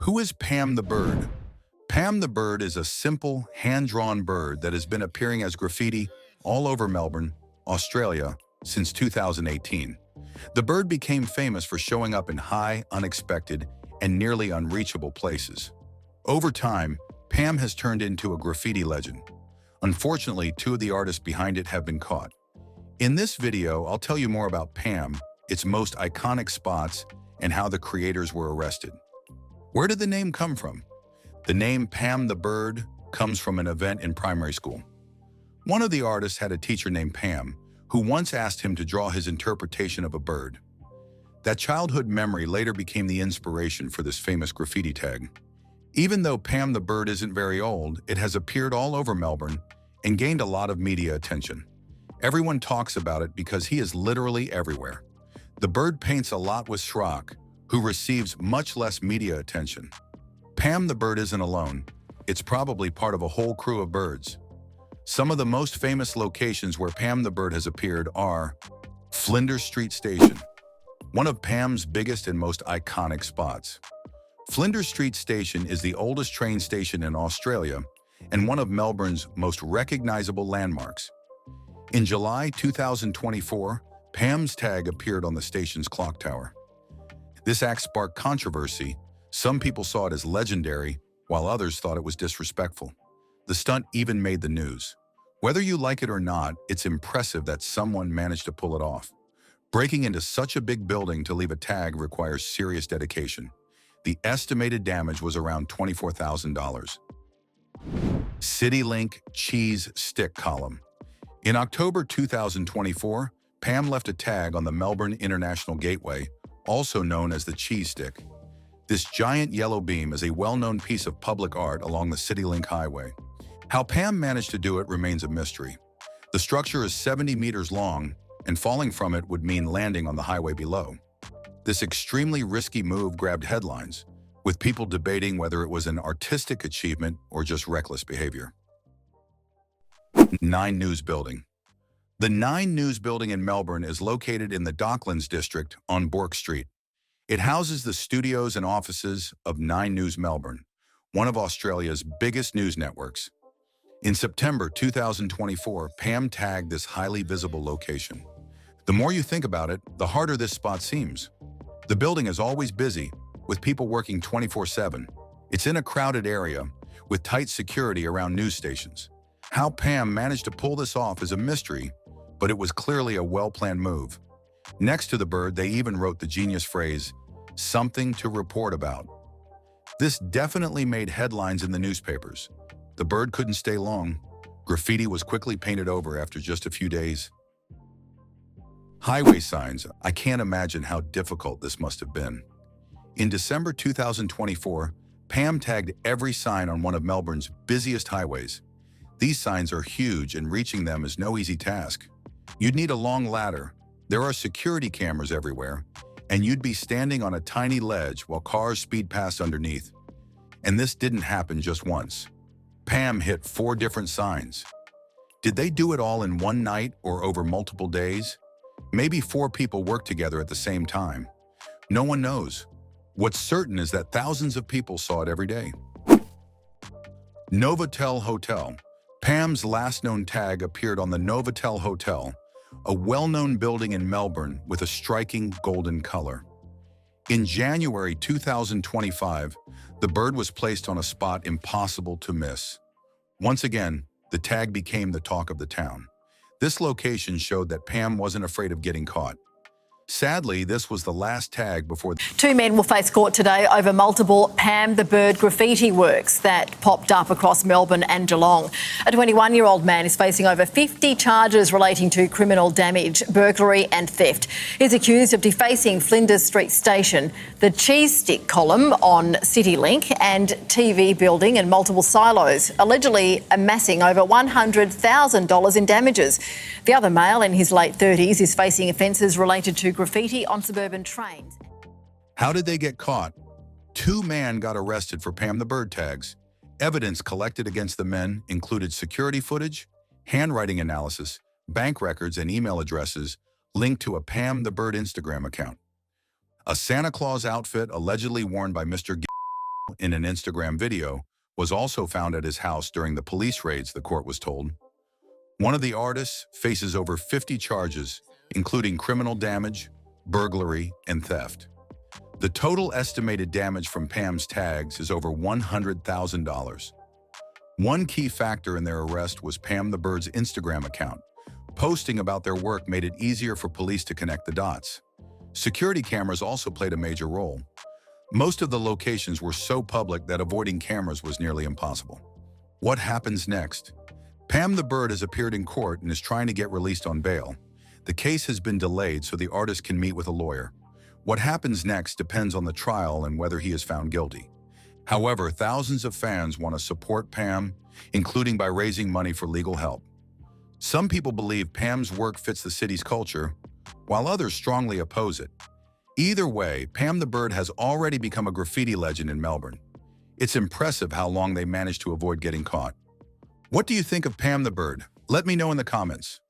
Who is Pam the Bird? Pam the Bird is a simple, hand-drawn bird that has been appearing as graffiti all over Melbourne, Australia, since 2018. The bird became famous for showing up in high, unexpected, and nearly unreachable places. Over time, Pam has turned into a graffiti legend. Unfortunately, two of the artists behind it have been caught. In this video, I'll tell you more about Pam, its most iconic spots, and how the creators were arrested. Where did the name come from? The name Pam the Bird comes from an event in primary school. One of the artists had a teacher named Pam, who once asked him to draw his interpretation of a bird. That childhood memory later became the inspiration for this famous graffiti tag. Even though Pam the Bird isn't very old, it has appeared all over Melbourne and gained a lot of media attention. Everyone talks about it because he is literally everywhere. The bird paints a lot with Schrock, who receives much less media attention. Pam the Bird isn't alone. It's probably part of a whole crew of birds. Some of the most famous locations where Pam the Bird has appeared are Flinders Street Station, one of Pam's biggest and most iconic spots. Flinders Street Station is the oldest train station in Australia and one of Melbourne's most recognizable landmarks. In July 2024, Pam's tag appeared on the station's clock tower. This act sparked controversy. Some people saw it as legendary, while others thought it was disrespectful. The stunt even made the news. Whether you like it or not, it's impressive that someone managed to pull it off. Breaking into such a big building to leave a tag requires serious dedication. The estimated damage was around $24,000. CityLink Cheese Stick Column. In October 2024, Pam left a tag on the Melbourne International Gateway, also known as the Cheese Stick. This giant yellow beam is a well-known piece of public art along the CityLink Highway. How Pam managed to do it remains a mystery. The structure is 70 meters long, and falling from it would mean landing on the highway below. This extremely risky move grabbed headlines, with people debating whether it was an artistic achievement or just reckless behavior. 9 News Building. The 9 News Building in Melbourne is located in the Docklands district on Bourke Street. It houses the studios and offices of 9 News Melbourne, one of Australia's biggest news networks. In September 2024, Pam tagged this highly visible location. The more you think about it, the harder this spot seems. The building is always busy, with people working 24/7. It's in a crowded area, with tight security around news stations. How Pam managed to pull this off is a mystery, but it was clearly a well-planned move. Next to the bird, they even wrote the genius phrase, "Something to report about." This definitely made headlines in the newspapers. The bird couldn't stay long. Graffiti was quickly painted over after just a few days. Highway signs. I can't imagine how difficult this must have been. In December 2024, Pam tagged every sign on one of Melbourne's busiest highways. These signs are huge, and reaching them is no easy task. You'd need a long ladder. There are security cameras everywhere, and you'd be standing on a tiny ledge while cars speed past underneath. And this didn't happen just once. Pam hit 4 different signs. Did they do it all in one night or over multiple days? Maybe 4 people worked together at the same time. No one knows. What's certain is that thousands of people saw it every day. Novotel Hotel. Pam's last known tag appeared on the Novotel Hotel, a well-known building in Melbourne with a striking golden color. In January 2025, the bird was placed on a spot impossible to miss. Once again, the tag became the talk of the town. This location showed that Pam wasn't afraid of getting caught. Sadly, this was the last tag before... 2 men will face court today over multiple Pam the Bird graffiti works that popped up across Melbourne and Geelong. A 21-year-old man is facing over 50 charges relating to criminal damage, burglary and theft. He's accused of defacing Flinders Street Station, the Cheese Stick column on CityLink and TV building and multiple silos, allegedly amassing over $100,000 in damages. The other male, in his late 30s, is facing offences related to graffiti on suburban trains. How did they get caught? 2 men got arrested for Pam the Bird tags. Evidence collected against the men included security footage, handwriting analysis, bank records, and email addresses linked to a Pam the Bird Instagram account. A Santa Claus outfit allegedly worn by Mr. in an Instagram video was also found at his house during the police raids, the court was told. One of the artists faces over 50 charges, including criminal damage, burglary, and theft. The total estimated damage from Pam's tags is over $100,000. One key factor in their arrest was Pam the Bird's Instagram account. Posting about their work made it easier for police to connect the dots. Security cameras also played a major role. Most of the locations were so public that avoiding cameras was nearly impossible. What happens next? Pam the Bird has appeared in court and is trying to get released on bail. The case has been delayed so the artist can meet with a lawyer. What happens next depends on the trial and whether he is found guilty. However, thousands of fans want to support Pam, including by raising money for legal help. Some people believe Pam's work fits the city's culture, while others strongly oppose it. Either way, Pam the Bird has already become a graffiti legend in Melbourne. It's impressive how long they managed to avoid getting caught. What do you think of Pam the Bird? Let me know in the comments.